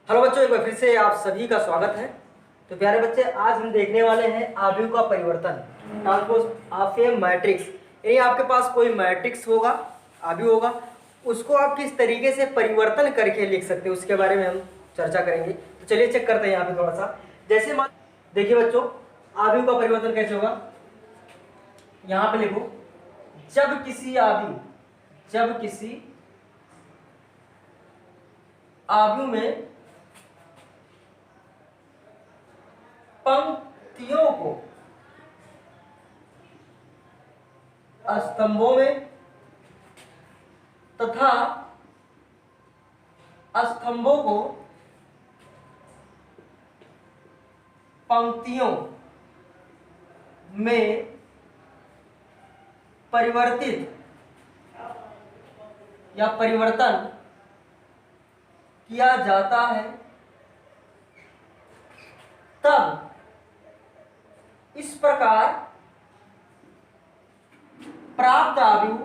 Hello बच्चों, एक बार फिर से आप सभी का स्वागत है। तो प्यारे बच्चे, आज हम देखने वाले हैं आव्यूह का परिवर्तन, ट्रांसपोज ऑफ ए मैट्रिक्स। यानी आपके पास कोई मैट्रिक्स होगा, आव्यूह होगा, उसको आप किस तरीके से परिवर्तन करके लिख सकते हैं उसके बारे में हम चर्चा करेंगे। तो चलिए चेक करते हैं यहाँ पे थोड़ा सा। जैसे मान देखिए बच्चों, आव्यूह का परिवर्तन कैसे होगा। यहाँ पे लिखो, जब किसी आव्यूह में पंक्तियों को स्तंभों में तथा स्तंभों को पंक्तियों में परिवर्तित या परिवर्तन किया जाता है, तब इस प्रकार प्राप्त आव्यूह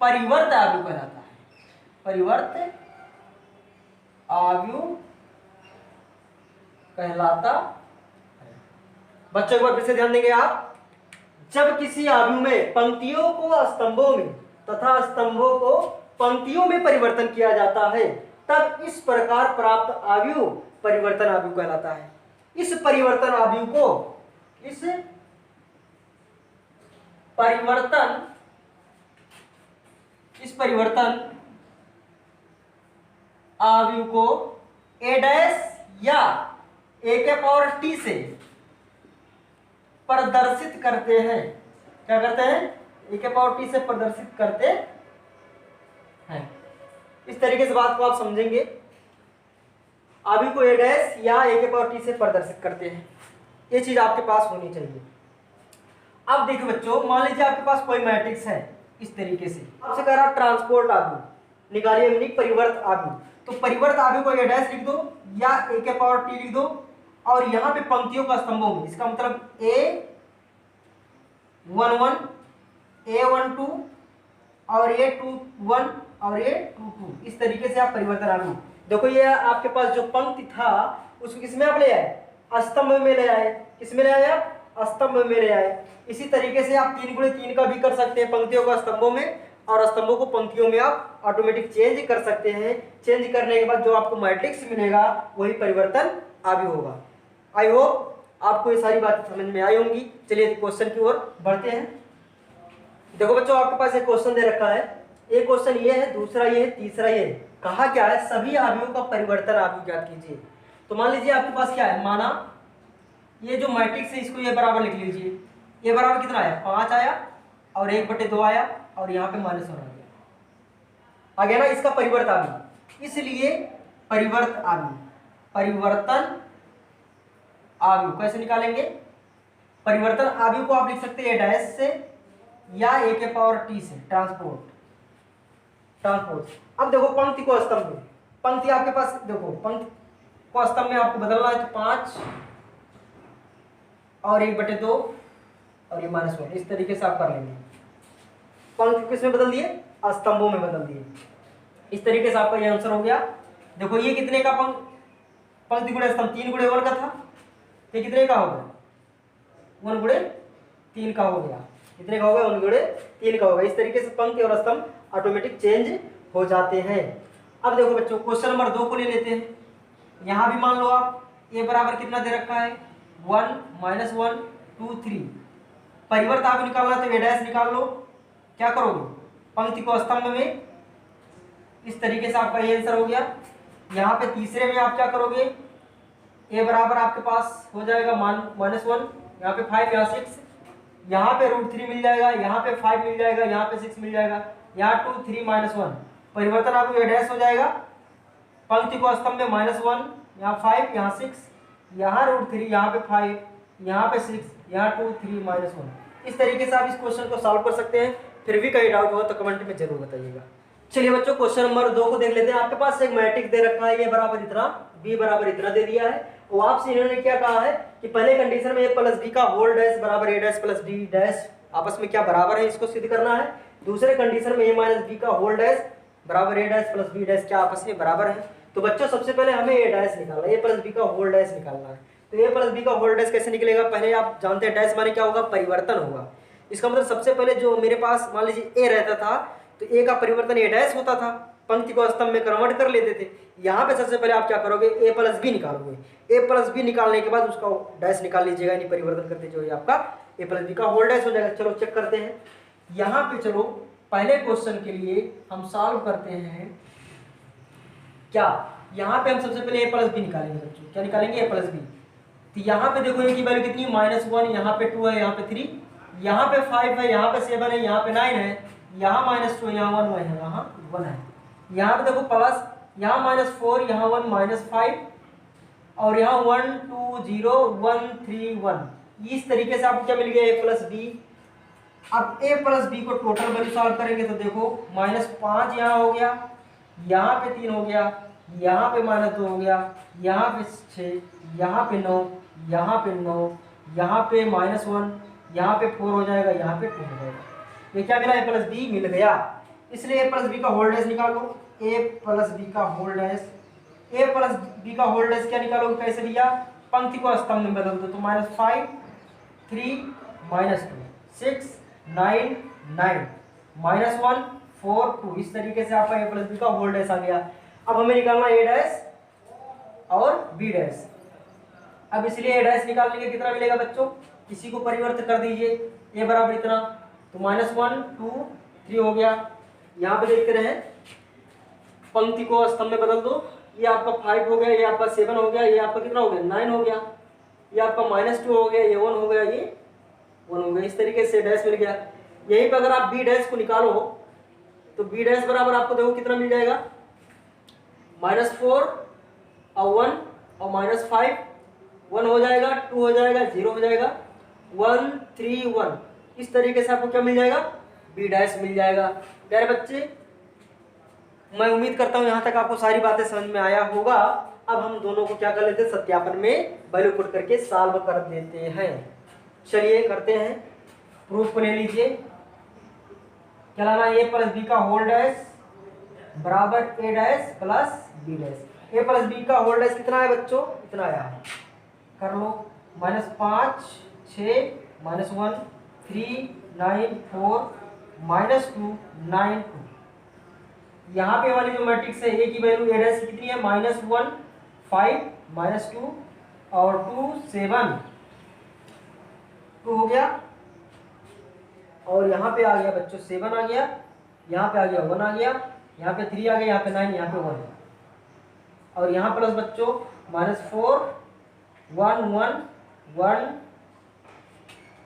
परिवर्त आव्यूह कहलाता है। परिवर्त आव्यूह कहलाता है। बच्चों एक बार फिर से ध्यान देंगे आप। जब किसी आव्यूह में पंक्तियों को स्तंभों में तथा स्तंभों को पंक्तियों में परिवर्तन किया जाता है, तब इस प्रकार प्राप्त आव्यूह परिवर्तन आव्यूह कहलाता है। इस परिवर्तन आव्यूह को ए डैश या ए के पावर टी से प्रदर्शित करते हैं। क्या करते हैं? ए के पावर टी से प्रदर्शित करते हैं। इस तरीके से बात को आप समझेंगे। आव्यूह को ए डैश या ए के पावर टी से प्रदर्शित करते हैं। ये चीज आपके पास होनी चाहिए। अब देखो बच्चों, मान लीजिए आपके पास कोई मैट्रिक्स है इस तरीके से, आपसे कह रहा ट्रांसपोर्ट आव्यूह निकालिए, यानी परिवर्त आव्यूह। तो परिवर्त आव्यूह को ए डैश लिख दो या ए के पावर टी लिख दो, और यहाँ पे पंक्तियों का स्तंभों में, इसका मतलब A11, A12 और A21 और A22, इस तरीके से आप परिवर्तन आव्यूह। देखो ये आपके पास जो पंक्ति था उसको किसमें आप ले आए? स्तंभ में ले आए। किसमें ले आए आप? स्तंभ में ले आए। इसी तरीके से आप 3 × 3 का भी कर सकते हैं, पंक्तियों का स्तंभों में और स्तंभों को पंक्तियों में आप ऑटोमेटिक चेंज कर सकते हैं। चेंज करने के बाद जो आपको मैट्रिक्स मिलेगा वही परिवर्तन आव्यूह होगा। आई होप आपको ये सारी बातें समझ में आई होंगी। चलिए क्वेश्चन की ओर बढ़ते हैं। देखो बच्चों, आपके पास एक क्वेश्चन दे रखा है। एक क्वेश्चन ये है, दूसरा ये है, तीसरा ये है। कहा क्या है? सभी आव्यूहों का परिवर्तन आव्यूह ज्ञात कीजिए। तो मान लीजिए आपके पास क्या है, माना ये जो मैट्रिक्स है इसको ये बराबर लिख लीजिए। ये बराबर कितना आया? 5 आया और 1/2 आया और यहाँ पे -1 आ गया ना। इसका परिवर्त आव्यूह, इसलिए परिवर्तन आव्यूह कैसे निकालेंगे? परिवर्तन आव्यूह को आप लिख सकते हैं ए डैश से या ए के पावर टी से, ट्रांसपोज। अब देखो पंक्ति को स्तंभ में, पंक्ति आपके पास देखो, पंक्ति को स्तंभ में आपको बदलना है तो 5 और 1/2 और ये -1, इस तरीके से आप कर लेंगे। पंक्ति किसमें बदल दिए? स्तंभों में बदल दिए। इस तरीके से आपका ये आंसर हो गया। देखो ये कितने का पंक्ति गुणे स्तंभ 3 × 1 का था, ये कितने का हो गया? 1 × 3 का हो गया। कितने का हो गया? 1 × 3 का होगा। इस तरीके से पंक्ति और स्तंभ ऑटोमेटिक चेंज हो जाते हैं। अब देखो बच्चों, क्वेश्चन नंबर 2 को ले लेते हैं। यहाँ भी मान लो आप ए बराबर कितना दे रखा है? 1, -1, 2, 3। परिवर्त आव्यूह निकालना है तो ए डैश निकाल लो। क्या करोगे? पंक्ति को स्तंभ में, इस तरीके से आपका ये आंसर हो गया। यहाँ पे तीसरे में आप क्या करोगे? ए बराबर आपके पास हो जाएगा -1, यहाँ पे 5, यहाँ 6, यहाँ पे √3 मिल जाएगा, यहाँ पे 5 मिल जाएगा, यहाँ पे 6 मिल जाएगा, यहाँ 2, 3, -1। परिवर्तन आव्यूह ए डैश हो जाएगा। पंक्ति को स्तंभ में -1, यहाँ 5, यहाँ 6, यहाँ √3, यहाँ पे 5, यहाँ पे 6, यहाँ 2, 3, -1। इस तरीके से आप इस क्वेश्चन को सॉल्व कर सकते हैं। फिर भी कहीं डाउट हो तो कमेंट में जरूर बताइएगा। चलिए बच्चों, क्वेश्चन नंबर 2 को देख लेते हैं। आपके पास एक मैट्रिक्स दे रखा है, ए बराबर इतना, बी बराबर इतना दे दिया है। और आपसे इन्होंने क्या कहा है कि पहले कंडीशन में ए प्लस बी का होल डैश बराबर ए डैश प्लस डी डैश आपस में क्या बराबर है, इसको सिद्ध करना है। दूसरे कंडीशन में ए माइनस बी का होल डैश बराबर ए डैश प्लस बी डैश क्या आपस में बराबर है। तो बच्चों सबसे पहले हमें ए डैश निकालना है, ए प्लस बी का होल डैश निकालना है। तो ए प्लस बी का होल डैश कैसे निकलेगा, पहले आप जानते हैं डैश माने क्या होगा, परिवर्तन होगा। इसका मतलब सबसे पहले जो मेरे पास मान लीजिए ए रहता था तो ए का परिवर्तन ए डैश होता था, पंक्ति को स्तंभ में कन्वर्ट कर लेते थे। यहाँ पे सबसे पहले आप क्या करोगे, ए प्लस बी निकालोगे। ए प्लस बी निकालने के बाद उसका डैश निकाल लीजिएगा, यानी परिवर्तन करते जो ये आपका ए प्लस बी का होल डैश हो जाएगा। चलो चेक करते हैं यहाँ पे। चलो पहले क्वेश्चन के लिए हम सॉल्व करते हैं क्या, यहाँ पे हम सबसे पहले ए प्लस बी निकालेंगे बच्चों। क्या निकालेंगे, ए प्लस बी। तो यहाँ पे देखो ए की वैल्यू कितनी, -1, यहाँ पे 2 है, यहाँ पे 3, यहाँ पे 5 है, यहाँ पे 7 है, यहाँ पे 9 है, यहाँ -2 है, यहाँ 1 है, यहाँ 1 है। यहाँ पे देखो प्लस, यहाँ -4, यहाँ 1, -5 और यहाँ 1 2 0 1 3 1। इस तरीके से आपको क्या मिल गया, ए प्लस बी। अब ए प्लस बी को टोटल वैल्यू सॉल्व करेंगे तो देखो -5 यहाँ हो गया, यहाँ पे 3 हो गया, यहाँ पे -2 हो गया, यहाँ पे 6, यहाँ पे 9, यहाँ पे 9, यहाँ पे -1, यहाँ पे 4 हो जाएगा, यहाँ पे 2 हो जाएगा। ये क्या मिला, ए प्लस बी मिल गया। इसलिए ए प्लस बी का होल डैश निकालो, ए प्लस बी का होल डैश। ए प्लस बी का होल डैश क्या निकालोगे, कैसे भैया, पंक्ति को स्तंभ में बदल दो। तो -5 3 -2 6 9 9 -1 4 2। इस तरीके से आपका ए प्लस बी का होल डैश आ गया। अब हमें निकालना ए डैश और बी डैश। अब इसलिए ए डैश निकालने के कितना मिलेगा बच्चों, इसी को परिवर्तित कर दीजिए, ए बराबर इतना, तो -1 2 3 हो गया। यहाँ पे देखते रहे, पंक्ति को स्तंभ में बदल दो। ये आपका 5 हो गया, ये आपका 7 हो गया, ये आपका कितना हो गया, 9 हो गया, ये आपका -2 हो गया, ये 1 हो गया, ये 1 हो गया। इस तरीके से डैश मिल गया। यहीं पर अगर आप बी डैश को निकालो तो बी डैश बराबर आपको देखो कितना मिल जाएगा, -4 और 1 और -5, 1 हो जाएगा, 2 हो जाएगा, 0 हो जाएगा, 1 3 1। इस तरीके से आपको क्या मिल जाएगा, बी डैश मिल जाएगा। प्यारे बच्चे, मैं उम्मीद करता हूँ यहाँ तक आपको सारी बातें समझ में आया होगा। अब हम दोनों को क्या कर लेते हैं, सत्यापन में वैल्यू पुट करके सॉल्व कर देते हैं। चलिए करते हैं, प्रूफ को ले लीजिए। क्या लाना, ए प्लस बी का होल डैश बराबर ए डैश प्लस बी डैश। ए प्लस बी का होल डैश कितना है बच्चों, इतना आया है, कर लो, -5 6 -1 3 9 4 -2 9 2। यहाँ पे वाली जो मैट्रिक्स है ए की वैल्यू ए डैश कितनी है, -1 5 -2 और 2 7 2 हो गया। और यहाँ पे आ गया बच्चों 7 आ गया, यहाँ पे आ गया 1 आ गया, यहाँ पे 3 आ गया, यहाँ पे 9, यहाँ पे 1। और यहाँ प्लस बच्चों -4 1 1 1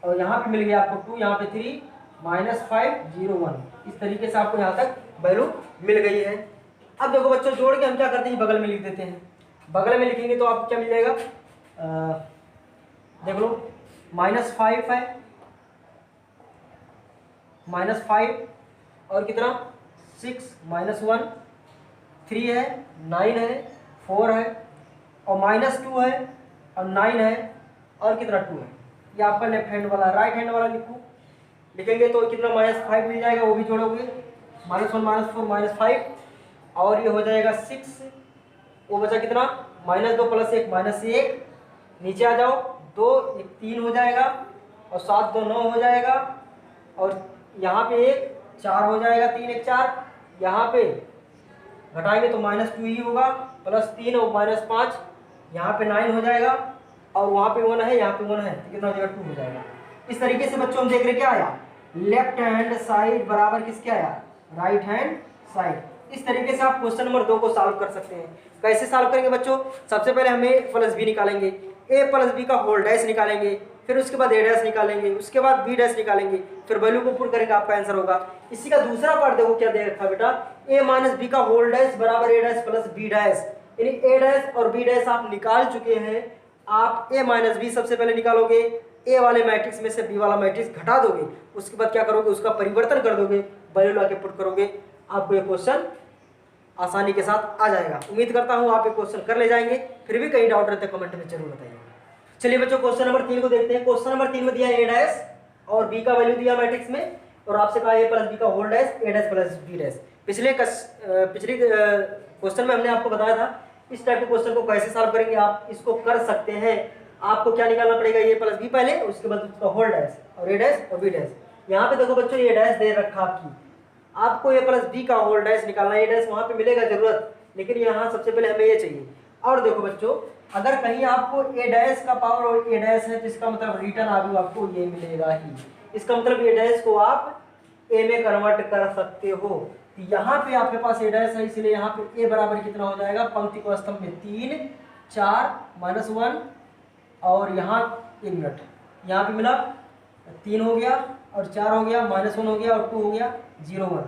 और यहाँ पे मिल गया आपको 2, यहाँ पे 3 -5 0 1। इस तरीके से आपको यहाँ तक वैल्यू मिल गई है। अब देखो बच्चों, जोड़ के हम क्या करते हैं, बगल में लिख देते हैं। बगल में लिखेंगे तो आपको क्या मिल जाएगा, देख लो, -5 है, -5 और कितना 6 -1 3 है, 9 है, 4 है और -2 है और 9 है और कितना 2 है। ये आपका लेफ्ट हैंड वाला, राइट हैंड वाला लिखेंगे तो कितना -5 मिल जाएगा, वो भी जोड़ोगे, -1 -4 -5 और ये हो जाएगा 6। वो बचा कितना, -2 + 1 -1। नीचे आ जाओ, 2 1 3 हो जाएगा और 7 2 9 हो जाएगा और यहाँ पे 1 4 हो जाएगा, 3 1 4। यहाँ पे घटाएंगे तो -2 ही होगा, +3 और -5, यहाँ पे 9 हो जाएगा और वहाँ पे 1 है, यहाँ पे 1 है, तो कितना हो जाएगा, 2 हो जाएगा। इस तरीके से बच्चों हम देख रहे क्या आया, लेफ्ट हैंड साइड बराबर किसके आया, राइट हैंड साइड। इस तरीके से आप क्वेश्चन नंबर 2 को सॉल्व कर सकते हैं। कैसे सॉल्व करेंगे बच्चों, सबसे पहले हमें ए प्लस बी निकालेंगे, ए प्लस बी का होल डैश निकालेंगे, फिर उसके बाद ए डैश निकालेंगे, उसके बाद बी डैश निकालेंगे, फिर वैल्यू को पुट करेंगे, आपका आंसर होगा। इसी का दूसरा पार्ट देखो क्या दे रखा बेटा, ए माइनस बी का होल डैश बराबर ए डैश प्लस बी डैश। यानी ए डैश और बी डैश आप निकाल चुके हैं। आप ए माइनस बी सबसे पहले निकालोगे, ए वाले मैट्रिक्स में से बी वाला मैट्रिक्स घटा दोगे, उसके बाद क्या करोगे, उसका परिवर्तन कर दोगे, वैल्यू लाके पुट करोगे, आपको ये क्वेश्चन आसानी के साथ आ जाएगा। उम्मीद करता हूँ आप ये क्वेश्चन कर ले जाएंगे। फिर भी कहीं डाउट रहते कमेंट में जरूर बताइए। चलिए बच्चों क्वेश्चन नंबर 3 को देखते हैं। क्वेश्चन नंबर 3 में दिया ए डैश और बी का वैल्यू दिया मैट्रिक्स में और आपसे कहा ए प्लस बी का होल डैश ए डैश प्लस बी डैश। पिछले क्वेश्चन में हमने आपको बताया था इस टाइप के क्वेश्चन को कैसे सॉल्व करेंगे, आप इसको कर सकते हैं। आपको क्या निकालना पड़ेगा, ए प्लस बी पहले, उसके बाद उसका होल डैश और ए डैश और बी डैश। यहाँ पे देखो बच्चों ए डैश दे रखा आपको ए प्लस बी का होल डैश निकालना है। ए डैश वहाँ पे मिलेगा जरूरत, लेकिन यहाँ सबसे पहले हमें ये चाहिए। और देखो बच्चों, अगर कहीं आपको ए डैश का पावर और ए डैश है तो इसका मतलब रिटर्न आगे आपको ये मिलेगा ही। इसका मतलब ए डैश को आप ए में कन्वर्ट कर सकते हो। यहाँ पे आपके पास ए डैश है, इसलिए यहाँ पे ए बराबर कितना हो जाएगा, पंक्ति को स्तंभ में 3 4 -1 और यहाँ 1 मिनट, यहाँ पे मिला 3 हो गया और 4 हो गया, -1 हो गया और 2 हो गया 0 1।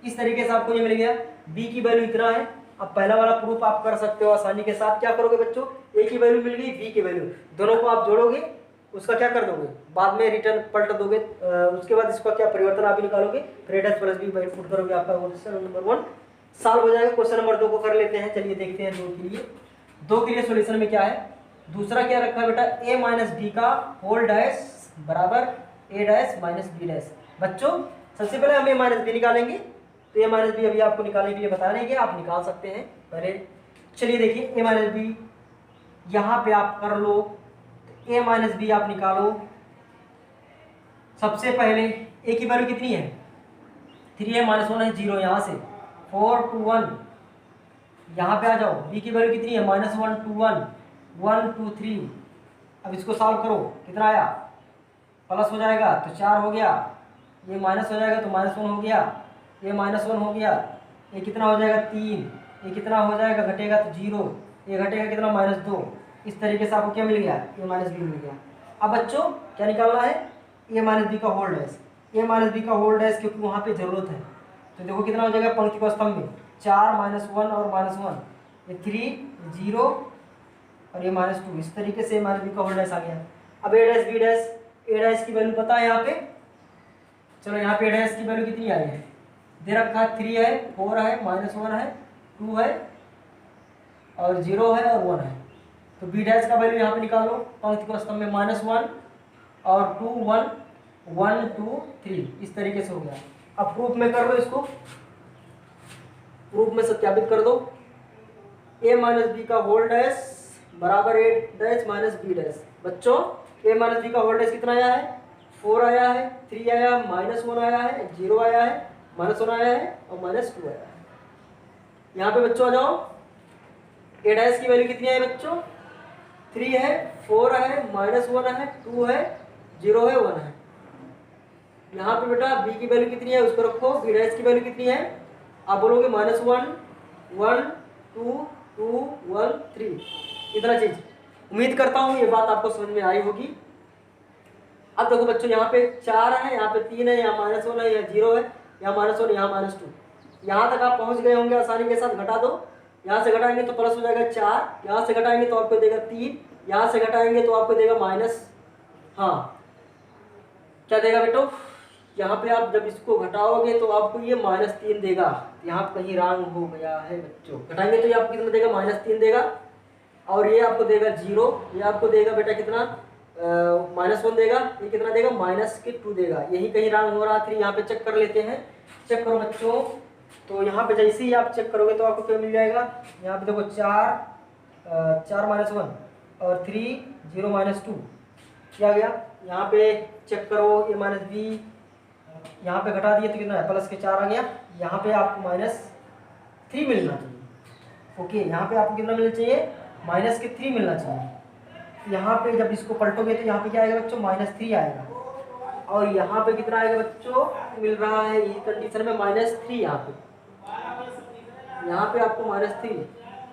इस तरीके से आपको ये मिल गया। बी की वैल्यू इतना है। अब पहला वाला प्रूफ आप कर सकते हो आसानी के साथ। क्या करोगे बच्चों, ए की वैल्यू मिल गई, बी की वैल्यू, दोनों को आप जोड़ोगे, उसका क्या कर दोगे, बाद में रिटर्न पलट दोगे। उसके बाद इसका क्या परिवर्तन आप ही निकालोगे, फिर ए डैश प्लस बी पुट करोगे, आपका क्वेश्चन नंबर 1 सॉल्व हो जाएगा। क्वेश्चन नंबर 2 को कर लेते हैं। चलिए देखते हैं 2 के लिए सॉल्यूशन में क्या है। दूसरा क्या रखा है बेटा, ए माइनस बी का होल डैश बराबर ए डैश माइनस बी डैश। बच्चों सबसे पहले हम ए माइनस बी निकालेंगे, तो ए माइनस बी अभी आपको निकालने के लिए बता रहे हैं कि आप निकाल सकते हैं पहले। चलिए देखिए, ए माइनस बी यहाँ पे आप कर लो, ए माइनस बी आप निकालो। सबसे पहले ए की वैल्यू कितनी है, 3 है, -1 है, 0, यहाँ से 4 2 1, यहाँ पे आ जाओ। बी की वैल्यू कितनी है, -1 2 1 1 2 3। अब इसको सॉल्व करो, कितना आया, प्लस हो जाएगा तो 4 हो गया, ये माइनस हो जाएगा तो -1 हो गया, ये -1 हो गया, ये कितना हो जाएगा 3, ये कितना हो जाएगा, घटेगा तो 0, ये घटेगा कितना -2। इस तरीके से आपको क्या मिल गया, ए माइनस बी मिल गया। अब बच्चों क्या निकालना है, ए माइनस बी का होल डैश। ए माइनस बी का होल डैश क्योंकि वहाँ पे जरूरत है, तो देखो कितना हो जाएगा, पंक्ति को स्तंभ में 4 -1 और -1, ये 3 0 और ये -2। इस तरीके से ए माइनस बी का होल डैश आ गया। अब ए डैश बी डैश, ए डैश की वैल्यू पता है यहाँ पे, चलो यहाँ पे ए डैश की वैल्यू कितनी आई है, दे रखा है 3 है, 4 है, -1 है, 2 है और 0 है और 1 है। तो बी डैश का वैल्यू यहाँ पे निकालो, पंक्ति को स्तंभ में -1 और 2 1 1 2 3। इस तरीके से हो गया। अब प्रूफ में कर दो, इसको प्रूफ में सत्यापित कर दो। ए माइनस बी का होल डैश बराबर ए डैश माइनस बी डैश। बच्चों ए माइनस बी का होल डैश कितना आया है, 4 आया है, 3 आया, -1 आया है, 0 आया है, -1 आया है और -2 आया है। यहाँ पे बच्चों आ जाओ, ए डैश की वैल्यू कितनी है बच्चों, 3 है, 4 है, -1 है, 2 है, 0 है, 1 है। यहाँ पे बेटा बी की वैल्यू कितनी है उसको रखो, बी डैश की वैल्यू कितनी है, आप बोलोगे -1 1 2 2 1 3। इतना चीज उम्मीद करता हूँ ये बात आपको समझ में आई होगी। अब देखो बच्चों, यहाँ पे 4 है, यहाँ पे 3 है, यहाँ -1 है, यहाँ 0 है, यहाँ -1, यहाँ -2। यहाँ तक आप पहुँच गए होंगे आसानी के साथ। घटा दो, यहाँ से घटाएंगे तो प्लस हो जाएगा 4, यहाँ से घटाएंगे तो आपको देगा 3, यहाँ से घटाएंगे तो आपको देगा माइनस, हाँ क्या देगा बेटो, यहाँ पे आप जब इसको घटाओगे तो आपको ये -3 देगा। यहाँ कहीं रॉन्ग हो गया है बच्चों, घटाएंगे तो ये आपको कितना देगा, -3 देगा और ये आपको देगा 0, ये आपको देगा बेटा कितना, -1 देगा, ये कितना देगा, -2 देगा। यही कहीं रॉन्ग हो रहा था, यहाँ पे चेक कर लेते हैं। चेक करो बच्चों, तो यहाँ पे जैसे ही आप चेक करोगे तो आपको क्या मिल जाएगा, यहाँ पे देखो 4 -1 और 3 0 -2 क्या गया। यहाँ पे चेक करो ए माइनस बी, यहाँ पे घटा दिए तो कितना है, प्लस के 4 आ गया। यहाँ पे आपको -3 मिलना चाहिए। ओके, यहाँ पे आपको कितना मिलना चाहिए, -3 मिलना चाहिए। यहाँ पे जब इसको पलटोगे तो यहाँ पे क्या आएगा बच्चों, -3 आएगा और यहाँ पे कितना आएगा बच्चों, मिल रहा है इस कंडीशन में -3। यहाँ पे आपको -3,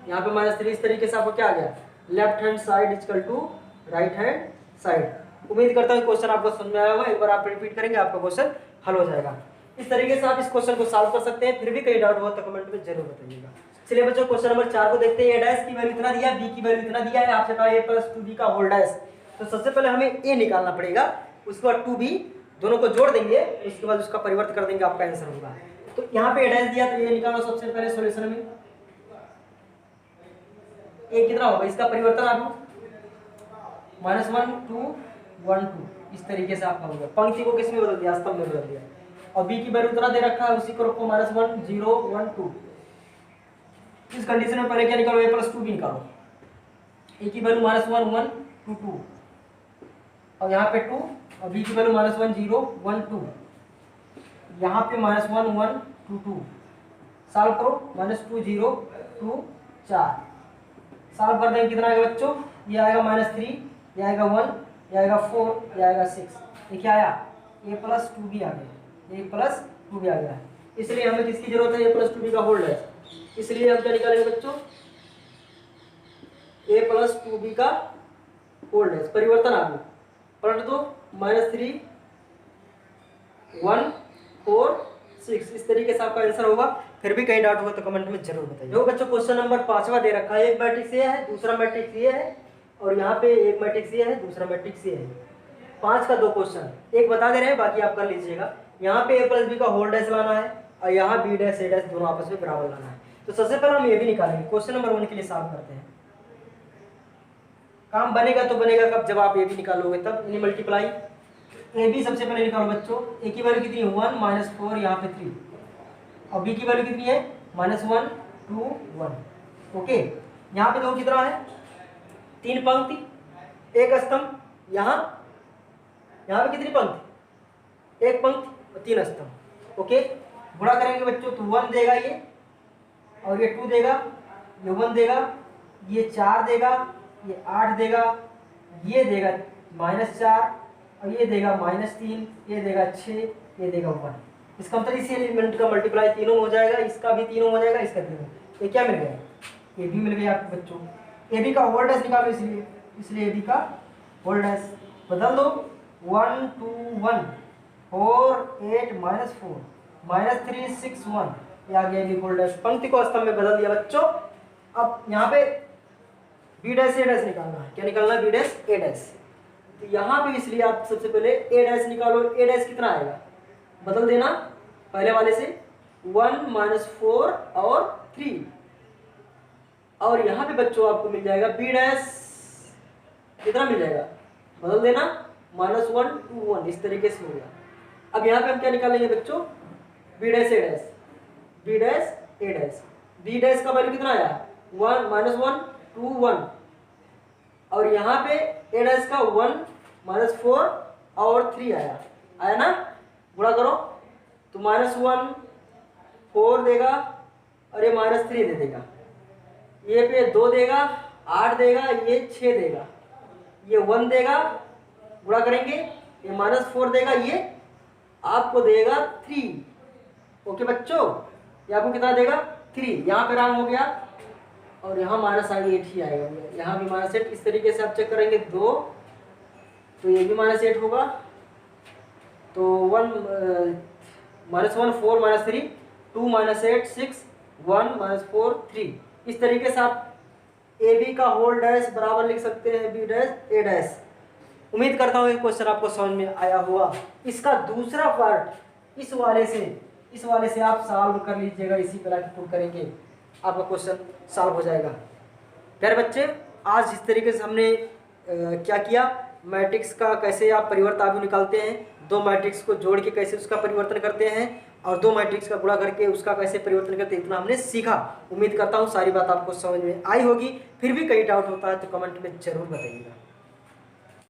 यहाँ पे -3। इस तरीके से आपको क्या आ गया, left hand side equal to right hand side. उम्मीद करता हूँ क्वेश्चन आपको समझ में आया होगा। एक बार आप रिपीट करेंगे आपका क्वेश्चन हल हो जाएगा। इस तरीके से आप इस क्वेश्चन को सॉल्व कर सकते हैं। फिर भी कहीं डाउट हुआ तो कमेंट में जरूर बताइएगा। चलिए बच्चों, क्वेश्चन नंबर 4 को देखते हैं। ए डैश की वैल्यू इतना दिया, बी की वैल्यू इतना दिया है, आपसे कहा a + 2b का होल डैश। तो सबसे पहले हमें a निकालना पड़ेगा, उसके बाद 2b, दोनों को जोड़ देंगे, उसके बाद उसका परिवर्तन कर देंगे, आपका आंसर होगा। तो यहाँ पे a डैश दिया तो ये निकालो सबसे पहले सॉल्यूशन में। a कितना होगा, इसका परिवर्तन आप -1 2 1 2 इस तरीके से आपका होगा। पंक्ति को किस में बदल दिया, स्तंभ में बदल दिया। और बी की वैल्यू उतना दे रखा है, उसी को रखो -1 0 1 2। इस कंडीशन में पहले क्या निकालो, a + 2b निकालो। a की वैल्यू -1 1 2 2 और यहाँ पे 2 और b की वैल्यू -1 0 1 2, यहाँ पे -1 1 2 2। सॉल्व करो, -2 0 2 4। सॉल्व कर देंगे कितना आएगा बच्चों, ये आएगा -3, ये आएगा 1, ये आएगा 4, ये आएगा 6। ये क्या आया, a + 2b आ गया, a + 2b आ गया। इसलिए हमें किसकी जरूरत है, a + 2b का होल्ड है। इसलिए हम क्या निकालेंगे बच्चों, a + 2b का होल्ड है। परिवर्तन आ गया, पलट दो, -3 1 4 6। इस तरीके से आपका आंसर होगा। फिर भी कहीं डाउट होगा तो कमेंट में जरूर बताइए। जो बच्चों क्वेश्चन नंबर 5वां दे रखा है, एक मैट्रिक्स ये है, दूसरा मैट्रिक्स ये है, और यहाँ पे एक मैट्रिक्स ये है, दूसरा मैट्रिक्स ये है। 5 का 2 क्वेश्चन एक बता दे रहे हैं, बाकी आप कर लीजिएगा। यहाँ पे a + b का होल्ड डैश लाना है और यहाँ b डैश a डैश दोनों आपस में बराबर लाना है। तो सबसे पहले हम ये भी निकालेंगे। क्वेश्चन नंबर 1 के लिए सॉल्व करते हैं। काम बनेगा तो बनेगा कब, जब आप ये भी निकालोगे तब। यानी मल्टीप्लाई ए बी सबसे पहले निकालो बच्चों। ए की वैल्यू कितनी है 1 -4, यहाँ पे 3, और बी की वैल्यू कितनी है -1 2 1। ओके, यहाँ पे देखो कितना है, 3 पंक्ति 1 स्तंभ। यहाँ पे कितनी पंक्ति, 1 पंक्ति और 3 स्तंभ। ओके, गुणा करेंगे बच्चों तो 1 देगा ये, और ये 2 देगा, ये 1 देगा, ये 4 देगा, ये 8 देगा, ये देगा -4, और ये देगा -3, ये देगा 6, ये देगा 1। इसका मतलब इसी एलिमेंट का मल्टीप्लाई तीनों हो जाएगा, इसका भी तीनों हो जाएगा, इसका तीनों। ये क्या मिल गया, ये भी मिल गया आपको बच्चों। ए बी का होल्ड डैश निकालो, इसलिए ए बी का होल्ड डैश बदल दो, 1 2 1 4 8 -4 -3 6 1। ये आ गया ए बी होल्ड डैश। पंक्ति को स्तंभ में बदल दिया बच्चों। अब यहाँ पे बी डैश ए डैश निकालना है। क्या निकालना है, बी डैश ए डैश। तो यहाँ पे इसलिए आप सबसे पहले ए डैश निकालो। ए डैश कितना आएगा, बदल देना पहले वाले से, 1 -4 और 3, और यहाँ पे बच्चों आपको मिल जाएगा बी डैश कितना मिल जाएगा, बदल देना -1 2 1। इस तरीके से हो गया। अब यहाँ पे हम क्या निकालेंगे बच्चों, बी डैश ए डैश, बी डैश ए डैश। बी डैश का वैल्यू कितना आया, 1 -1 2 1, और यहाँ पे ए डैश का 1 -4 और 3 आया ना। गुणा करो तो -1 4 देगा और ये -3 दे देगा, ये पे 2 देगा 8 देगा, ये 6 देगा, ये 1 देगा। गुणा करेंगे, ये -4 देगा, ये आपको देगा 3। ओके बच्चों, ये आपको कितना देगा 3। यहाँ पे रंग हो गया, और यहाँ -8 ही आएगा, यहाँ भी -8। इस तरीके से आप चेक करेंगे 2, तो ये भी -8 होगा। तो 1 -1 4 -3 2 -8 6 1 -4 3। इस तरीके से आप ए बी का होल डैश बराबर लिख सकते हैं बी डैश ए डैश। उम्मीद करता हूँ ये क्वेश्चन आपको समझ में आया होगा। इसका दूसरा पार्ट इस वाले से आप सॉल्व कर लीजिएगा। इसी तरह की पुट करेंगे, आपका क्वेश्चन सॉल्व हो जाएगा। प्यारे बच्चे, आज इस तरीके से हमने क्या किया, मैट्रिक्स का कैसे आप परिवर्तन निकालते हैं, 2 मैट्रिक्स को जोड़ के कैसे उसका परिवर्तन करते हैं, और 2 मैट्रिक्स का गुणा करके उसका कैसे परिवर्तन करते हैं, इतना हमने सीखा। उम्मीद करता हूँ सारी बात आपको समझ में आई होगी। फिर भी कहीं डाउट होता है तो कमेंट में जरूर बताइएगा।